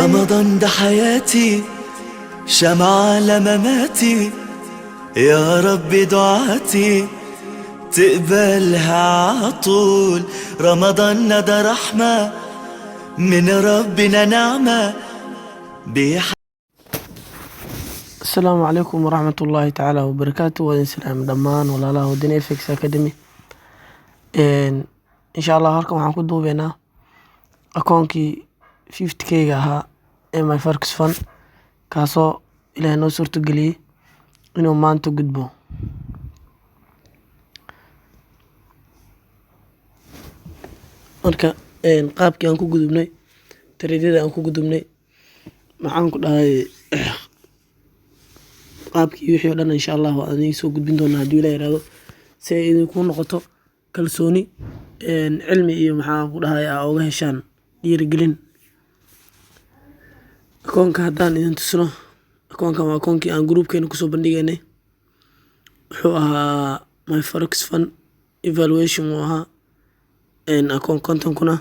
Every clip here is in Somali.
رمضان ده حياتي شمعة لمماتي، يا رب دعاتي تقبلها عطول. رمضان ده رحمة من ربنا، نعمة السلام عليكم ورحمة الله تعالى وبركاته. وإن سلام دمان ولا لا ودين إفكس أكاديمي. إن شاء الله هركم waxaan ku duubeynaa akoonkii 50k ahaa ee my Forex fund kaasoo ilaahay noo suurto geliyay inuu maanta gudbo. Marka qaabkii aan ku gudubnay tareedada aan ku gudubnay maxaan ku dhahay qaabkii wixii oo dhan insha Allah waan idin soo gudbin doonaa haddii Ilaahay yiraahdo si ay idinku noqoto kalsooni cilmi iyo maxaan ku dhahay uga heshaan dhiirigelin. Akoonka haddaan idin tusno, akoonkan waa akoonkii aan groupkeena kusoo bandhigaynay. Wuxuu ahaa my Forex fund evaluation uu ahaa akoon konton kuna.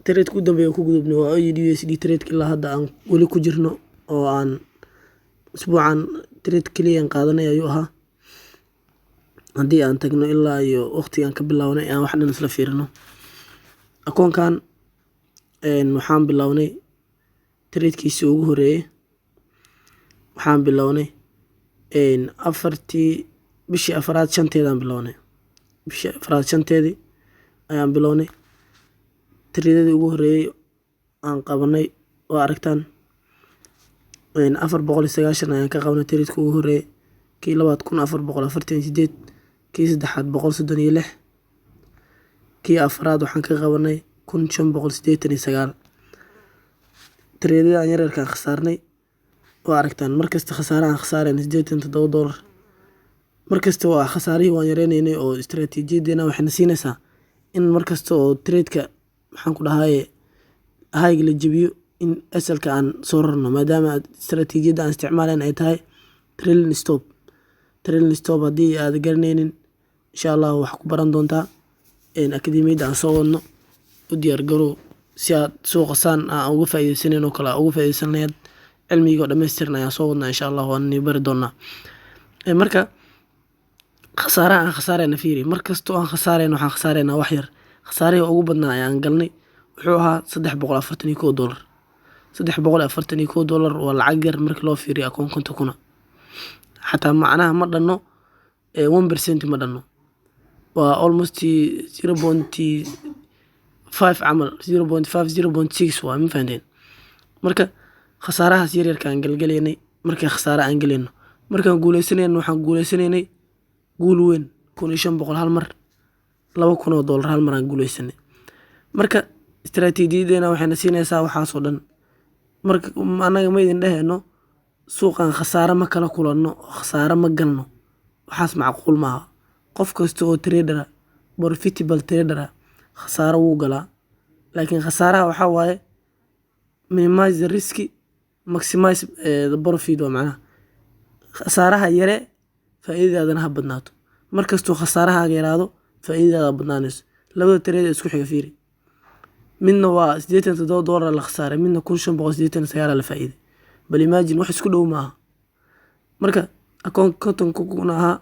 Trade-ku dambeeya ku gudubnay waa USD trade ilaa hadda aan weli ku jirno oo aan usbuucan trade kaliya qaadanay ayuu ahaa. Haddii aan tagno ilaa iyo waqtigan ka bilownay aan wax dhan isla fiirino, akoonkan waxaan bilownay trade-kiisii ugu horeeyay. Waxaan bilownay bishii afraad shanteedaan bilownay. bishii afraad shanteedii ayaan bilownay. Trade-adii ugu horeeyay aan qabanay waa aragtaan 490 ayaan ka qabanay trade-ka ugu horeeyay. Kii labaad 1448, kii saddexaad 136, kii afraad waxaan ka qabanay 1589. Trade-yada yaryarkaan khasaarnay waa aragtaan markasta khasaarahan khasaareen $87. markasta waa khasaarihii waan yareynaynay oo istiraatiijiyadeena waxayna siinaysaa in markasta oo trade-ka maxaan ku dhahay hay'ga la jabiyo in asalka aan soo rarno, maadaama istiraatiijiyada aan isticmaalayna ay tahay trailing stop. Trailing stop haddii aad garanaynin insha Allah wax ku baran doontaa akademiyada aan soo wadno. U diyaar garow si aad suuqa saan uga faa'iideysanin oo kale uga faa'iideysan lahayd. cilmiga dhammaystiran ayaan soo wadnaa insha Allah waan bari doonaa. Marka khasaaraha aan khasaarayna fiiri, markasta oo aan khasaarayno waxaan khasaaraynaa wax yar. Khasaarihii ugu badnaa ayaan galnay wuxuu ahaa $341. $341 waa lacag yar marka loo fiiriyo akoon konton kuna. Xataa macnaha ma dhanno 1% ma dhanno, waa almost 0.5 camal 0.5 0.6 waa ma fahanteen. Marka khasaarahaas yaryarka aan galgalaynay markii khasaare aan galayno, markaan guuleysanayno waxaan guuleysanaynay guul weyn 1500 hal mar, $2000 hal mar aan guuleysanay. Marka istiraatiijiyadeena waxayna siinaysaa waxaas oo dhan. Marka anaga ma idin dhahayno suuqan khasaare ma kala kulanno, khasaare ma galno, waxaas macquul maaha. qof kasta oo trader profitable trader khasaare wuu galaa, laakiin khasaaraha waxa waaye minimize the risk, maximize the profit. waa macnaha khasaaraha yare faa'iidadaadana ha badnaato. markastoo khasaarahaaga yaraado faa'iidadaada badnaanayso. labada trade isku xiga fiiri, midna waa $87 la khasaaray, midna 1589 la faa'iiday. bal imagine wax isku dhow maaha. marka akoon konton kuna ahaa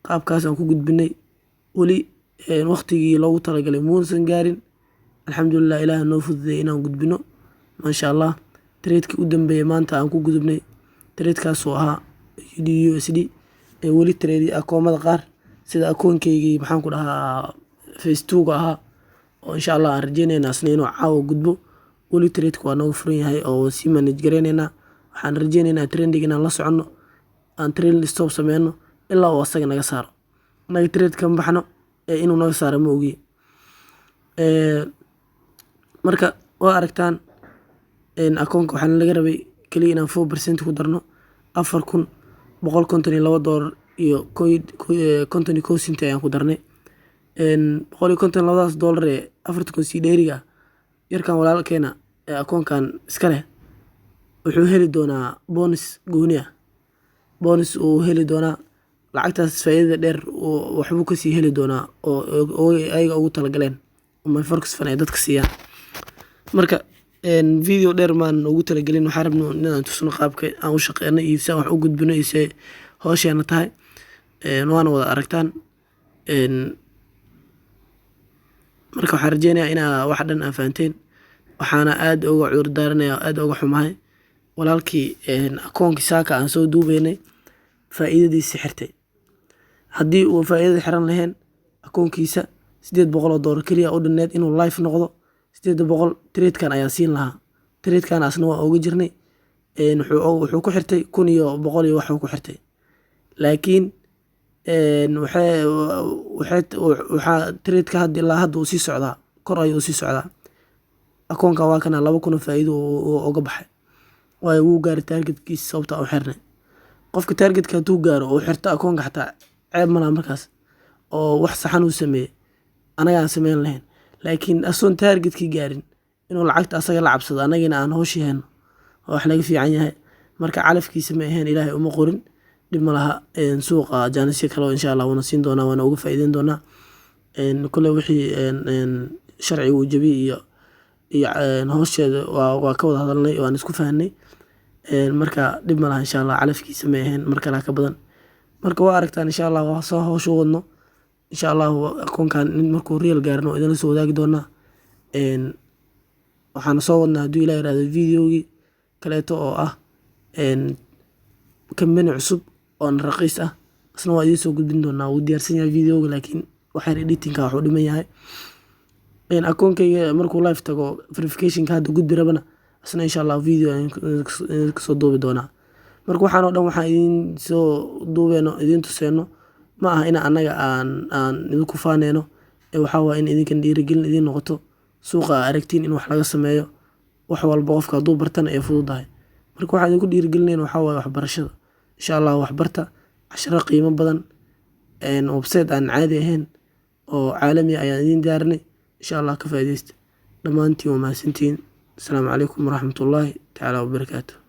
qaabkaas aan ku gudbinay. weli waqtigii loogu talagalay muusan gaarin. alxamdulillah ilaahay noo fududeeyay inaan gudbino maasha Allah. trade-kii u dambeeyay maanta aan ku gudubnay trade-kaas oo ahaa USD. weli trade akoomada qaar sida akoonkaygii maxaan ku dhahaa phase 2 ahaa oo insha Allah aan rajeynaynaa isna inuu caawa gudbo. weli trade-ku waa nooga furan yahay oo sii manage gareynaynaa. waxaan rajeynaynaa trending inaan la soconno, aan trailing stop sameyno ilaa uu asaga naga saaro. naga trade kan baxno inuu naga saaro ma ogi. marka waa aragtaan akoonka waxaan laga rabay kaliya inaan 4% ku darno $4152 iyo $51 cent ayaan ku darnay. $152 ee afartan sii dheeriga yarkan walaalkeena ee akoonkan iska leh wuxuu heli doonaa bonus gooni ah. bonus uu heli doonaa lacagtaas faa'iidada dheer waxbuu ka sii heli doonaa oo ayaga ugu talagaleen my Forex fund ay dadka siiyaan. marka video dheer maan ugu talagelin, waxaan rabnaa inaan tusno qaabka aan u shaqeyno iyo sida wax u gudbino iyo sida hawsheena tahay. Waana wada aragtaan. Marka waxaan rajeynayaa inaa wax dhan aan fahanteen. Waxaana aad uga cudur daaranayaa, aad uga xumahay walaalkii akoonkii saaka aan soo duubeynay faa'iidadiisa xirtay. Haddii uu faa'iidada xiran lahayn akoonkiisa $800 kaliya u dhanneed inuu live noqdo, 800 trade-kan ayaan siin lahaa. Trade-kan asna waa uga jirnay. Wuxuu ku xirtay 1,100 iyo wax uu ku xirtay. Laakiin waxaa trade-ka hadda ilaa hadda uu sii socdaa, kor ayuu sii socdaa. Akoonka waa kana 2,000 faa'iido uu uga baxay. Waayo wuu gaaray targetkiisa sababta u xirnay. Qofka targetka hadduu gaaro oo xirto akoonka xataa ceeb ma laha markaas oo wax saxan uu sameeyey anagaan sameyn lahayn. Laakiin asoon targetkii gaarin inuu lacagta asaga la cabsado anagina aan hawshii hayno waa wax laga fiican yahay. Marka calafkiisa ma ahayn, Ilaahay uma qorin, dhib ma laha. Suuqa jaanisyo kale oo insha Allah wana siin doonaa, waana uga faa'iideyn doonaa. Kule wixii sharciga uu jabiyey iyo hawsheeda waa ka wada hadalnay, waan isku fahanay. Marka dhib ma laha insha Allah, calafkiisa ma ahayn mar kale ka badan. Marka waa aragtaan insha Allah waa soo hawsha wadno. insha Allah akoonkan markuu real gaarno idin soo wadaagi doonaa. Waxaan soo wadnaa hadduu Ilaahay yiraahdo videogii kaleeto oo ah company cusub oo raqiis ah, isna waa idin soo gudbin doonaa. Wuu diyaarsan yahay videoga, laakiin waxaan editing-ka wuxuu dhiman yahay. Akoonkayga markuu live tago verification-ka hadda gudbi rabana isna insha Allah video ka soo duubi doonaa. Marka waxaan oo dhan waxaan idin soo duubeyno, idin tuseyno ma aha in anaga aan idinku faaneyno, waxa waa in idinkan dhiirigelin idin noqoto. Suuqa aragtiin in wax laga sameeyo, wax walba qofka hadduu bartana ay fududahay. Marka waxaan idinku dhiirigelinayna waxa waa waxbarashada. insha Allah wax barta, casharo qiimo badan, website aan caadi ahayn oo caalami ah ayaan idin diyaarinay. insha Allah ka faa'iideysta. Dhammaantiin waa mahadsantihiin. Asalaamu calaykum waraxmatullaahi tacaala wabarakaatuh.